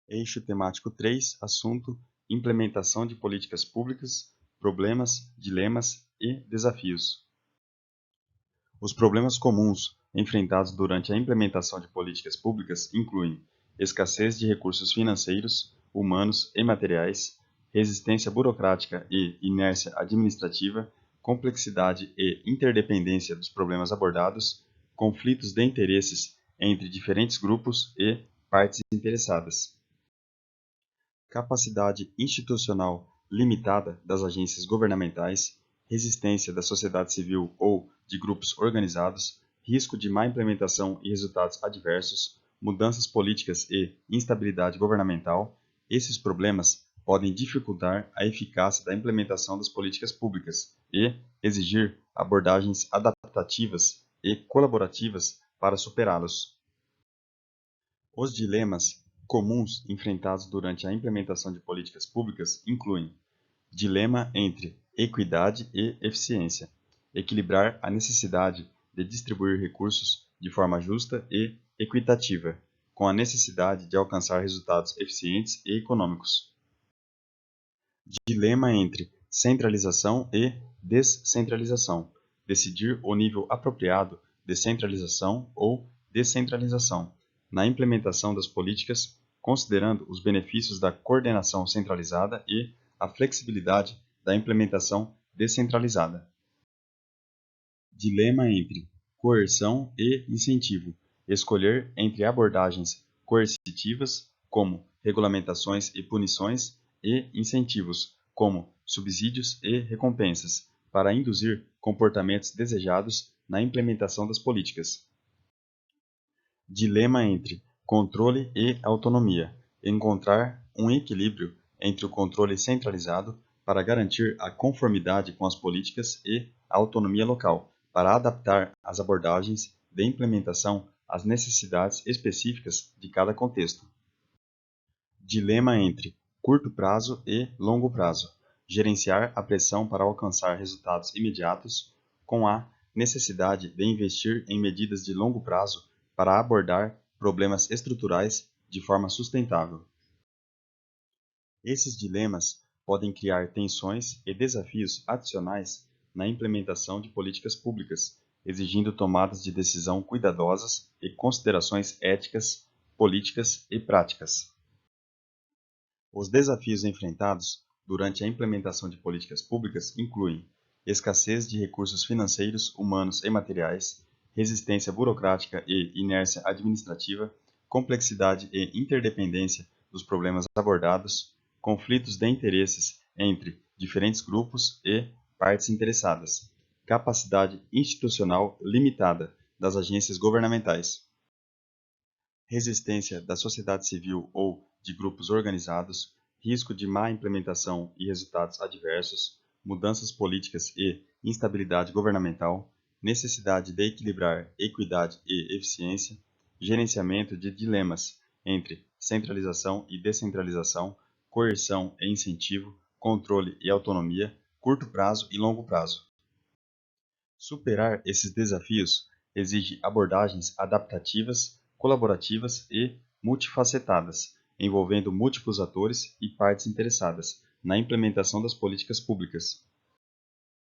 Eixo temático 3, assunto: implementação de políticas públicas, problemas, dilemas e desafios. Os problemas comuns enfrentados durante a implementação de políticas públicas incluem escassez de recursos financeiros, humanos e materiais, resistência burocrática e inércia administrativa, complexidade e interdependência dos problemas abordados, conflitos de interesses entre diferentes grupos e partes interessadas, capacidade institucional limitada das agências governamentais, resistência da sociedade civil ou de grupos organizados, risco de má implementação e resultados adversos, mudanças políticas e instabilidade governamental. Esses problemas podem dificultar a eficácia da implementação das políticas públicas e exigir abordagens adaptativas e colaborativas para superá-los. Os dilemas comuns enfrentados durante a implementação de políticas públicas incluem dilema entre equidade e eficiência, equilibrar a necessidade de distribuir recursos de forma justa e equitativa, com a necessidade de alcançar resultados eficientes e econômicos. Dilema entre centralização e descentralização, decidir o nível apropriado de centralização ou descentralização na implementação das políticas, considerando os benefícios da coordenação centralizada e a flexibilidade da implementação descentralizada. Dilema entre coerção e incentivo, escolher entre abordagens coercitivas, como regulamentações e punições, e incentivos, como subsídios e recompensas, para induzir comportamentos desejados na implementação das políticas. Dilema entre controle e autonomia, encontrar um equilíbrio entre o controle centralizado para garantir a conformidade com as políticas e a autonomia local, para adaptar as abordagens de implementação às necessidades específicas de cada contexto. Dilema entre curto prazo e longo prazo, gerenciar a pressão para alcançar resultados imediatos, com a necessidade de investir em medidas de longo prazo para abordar problemas estruturais de forma sustentável. Esses dilemas podem criar tensões e desafios adicionais na implementação de políticas públicas, exigindo tomadas de decisão cuidadosas e considerações éticas, políticas e práticas. Os desafios enfrentados durante a implementação de políticas públicas incluem escassez de recursos financeiros, humanos e materiais, resistência burocrática e inércia administrativa, complexidade e interdependência dos problemas abordados, conflitos de interesses entre diferentes grupos e partes interessadas, capacidade institucional limitada das agências governamentais, resistência da sociedade civil ou de grupos organizados, risco de má implementação e resultados adversos, mudanças políticas e instabilidade governamental, necessidade de equilibrar equidade e eficiência, gerenciamento de dilemas entre centralização e descentralização, coerção e incentivo, controle e autonomia, curto prazo e longo prazo. Superar esses desafios exige abordagens adaptativas, colaborativas e multifacetadas, envolvendo múltiplos atores e partes interessadas na implementação das políticas públicas.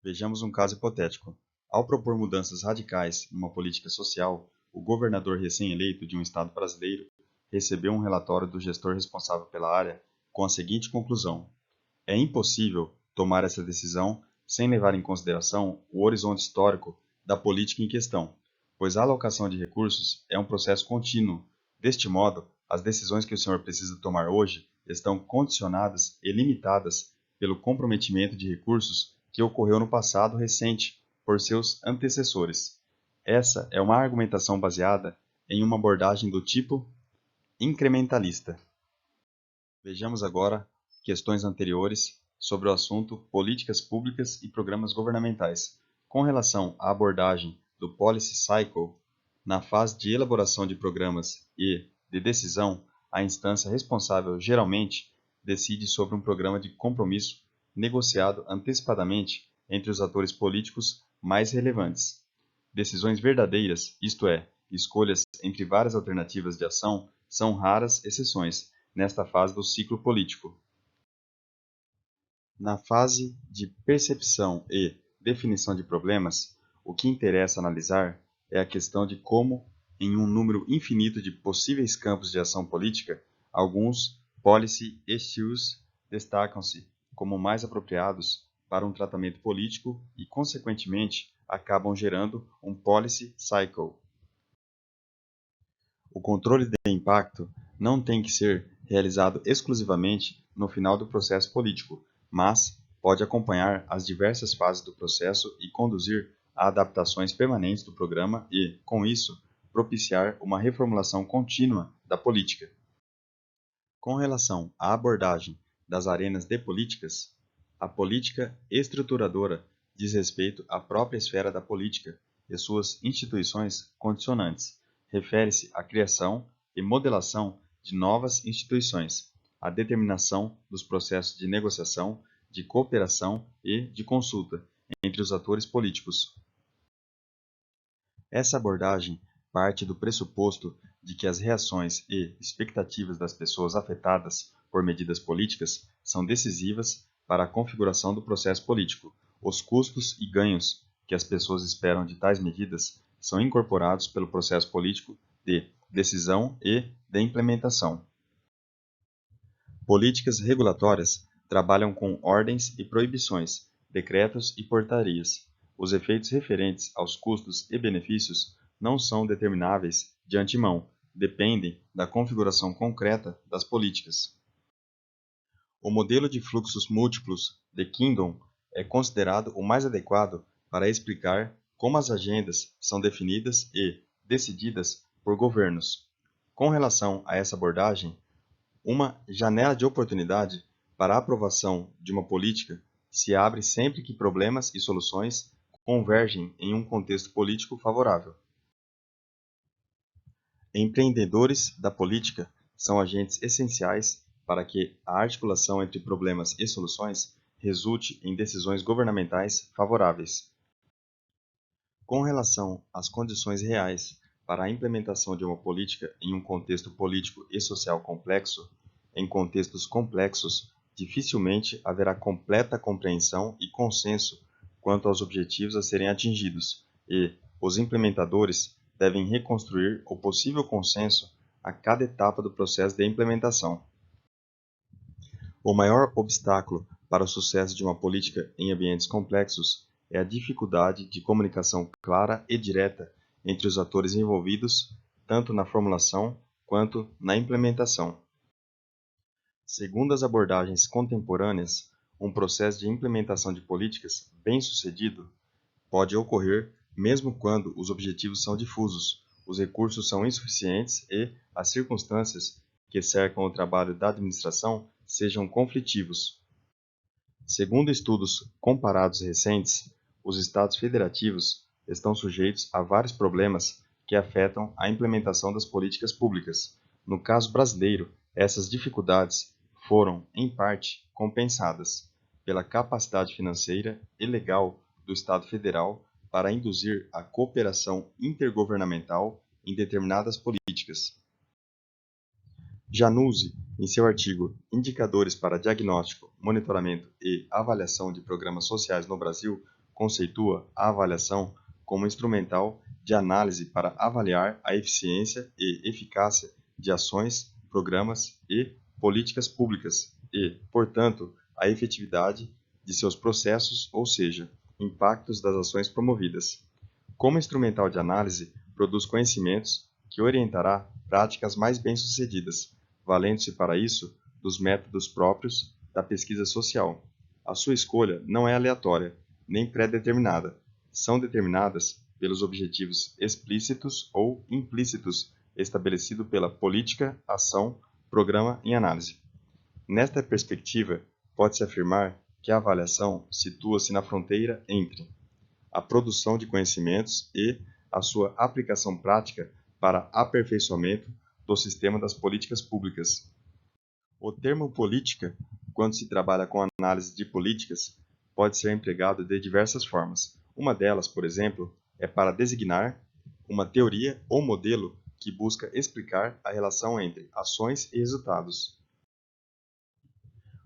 Vejamos um caso hipotético. Ao propor mudanças radicais numa política social, o governador recém-eleito de um estado brasileiro recebeu um relatório do gestor responsável pela área com a seguinte conclusão: é impossível tomar essa decisão sem levar em consideração o horizonte histórico da política em questão, pois a alocação de recursos é um processo contínuo. Deste modo, as decisões que o senhor precisa tomar hoje estão condicionadas e limitadas pelo comprometimento de recursos que ocorreu no passado recente por seus antecessores. Essa é uma argumentação baseada em uma abordagem do tipo incrementalista. Vejamos agora questões anteriores sobre o assunto políticas públicas e programas governamentais. Com relação à abordagem do Policy Cycle, na fase de elaboração de programas e de decisão, a instância responsável geralmente decide sobre um programa de compromisso negociado antecipadamente entre os atores políticos mais relevantes. Decisões verdadeiras, isto é, escolhas entre várias alternativas de ação, são raras exceções, nesta fase do ciclo político. Na fase de percepção e definição de problemas, o que interessa analisar é a questão de como, em um número infinito de possíveis campos de ação política, alguns policy issues destacam-se como mais apropriados para um tratamento político e, consequentemente, acabam gerando um policy cycle. O controle de impacto não tem que ser realizado exclusivamente no final do processo político, mas pode acompanhar as diversas fases do processo e conduzir a adaptações permanentes do programa e, com isso, propiciar uma reformulação contínua da política. Com relação à abordagem das arenas de políticas, a política estruturadora diz respeito à própria esfera da política e suas instituições condicionantes. Refere-se à criação e modelação de novas instituições, à determinação dos processos de negociação, de cooperação e de consulta entre os atores políticos. Essa abordagem parte do pressuposto de que as reações e expectativas das pessoas afetadas por medidas políticas são decisivas para a configuração do processo político. Os custos e ganhos que as pessoas esperam de tais medidas são incorporados pelo processo político de decisão e de implementação. Políticas regulatórias trabalham com ordens e proibições, decretos e portarias. Os efeitos referentes aos custos e benefícios não são determináveis de antemão, dependem da configuração concreta das políticas. O modelo de fluxos múltiplos de Kingdom é considerado o mais adequado para explicar como as agendas são definidas e decididas por governos. Com relação a essa abordagem, uma janela de oportunidade para a aprovação de uma política se abre sempre que problemas e soluções convergem em um contexto político favorável. Empreendedores da política são agentes essenciais para que a articulação entre problemas e soluções resulte em decisões governamentais favoráveis. Com relação às condições reais para a implementação de uma política em um contexto político e social complexo, em contextos complexos, dificilmente haverá completa compreensão e consenso quanto aos objetivos a serem atingidos, e os implementadores devem reconstruir o possível consenso a cada etapa do processo de implementação. O maior obstáculo para o sucesso de uma política em ambientes complexos é a dificuldade de comunicação clara e direta entre os atores envolvidos, tanto na formulação quanto na implementação. Segundo as abordagens contemporâneas, um processo de implementação de políticas bem-sucedido pode ocorrer mesmo quando os objetivos são difusos, os recursos são insuficientes e as circunstâncias que cercam o trabalho da administração sejam conflitivos. Segundo estudos comparados recentes, os estados federativos estão sujeitos a vários problemas que afetam a implementação das políticas públicas. No caso brasileiro, essas dificuldades foram, em parte, compensadas pela capacidade financeira e legal do Estado Federal para induzir a cooperação intergovernamental em determinadas políticas. Januzzi, em seu artigo Indicadores para Diagnóstico, Monitoramento e Avaliação de Programas Sociais no Brasil, conceitua a avaliação como instrumental de análise para avaliar a eficiência e eficácia de ações, programas e políticas públicas e, portanto, a efetividade de seus processos, ou seja, impactos das ações promovidas. Como instrumental de análise, produz conhecimentos que orientará práticas mais bem-sucedidas, valendo-se para isso dos métodos próprios da pesquisa social. A sua escolha não é aleatória, nem pré-determinada. São determinadas pelos objetivos explícitos ou implícitos estabelecidos pela política, ação, programa em análise. Nesta perspectiva, pode-se afirmar que a avaliação situa-se na fronteira entre a produção de conhecimentos e a sua aplicação prática para aperfeiçoamento do sistema das políticas públicas. O termo política, quando se trabalha com análise de políticas, pode ser empregado de diversas formas. Uma delas, por exemplo, é para designar uma teoria ou modelo que busca explicar a relação entre ações e resultados.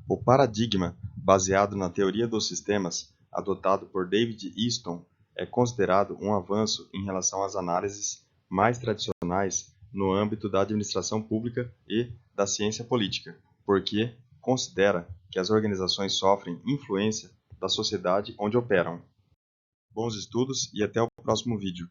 O paradigma baseado na teoria dos sistemas, adotado por David Easton, é considerado um avanço em relação às análises mais tradicionais no âmbito da administração pública e da ciência política, porque considera que as organizações sofrem influência da sociedade onde operam. Bons estudos e até o próximo vídeo.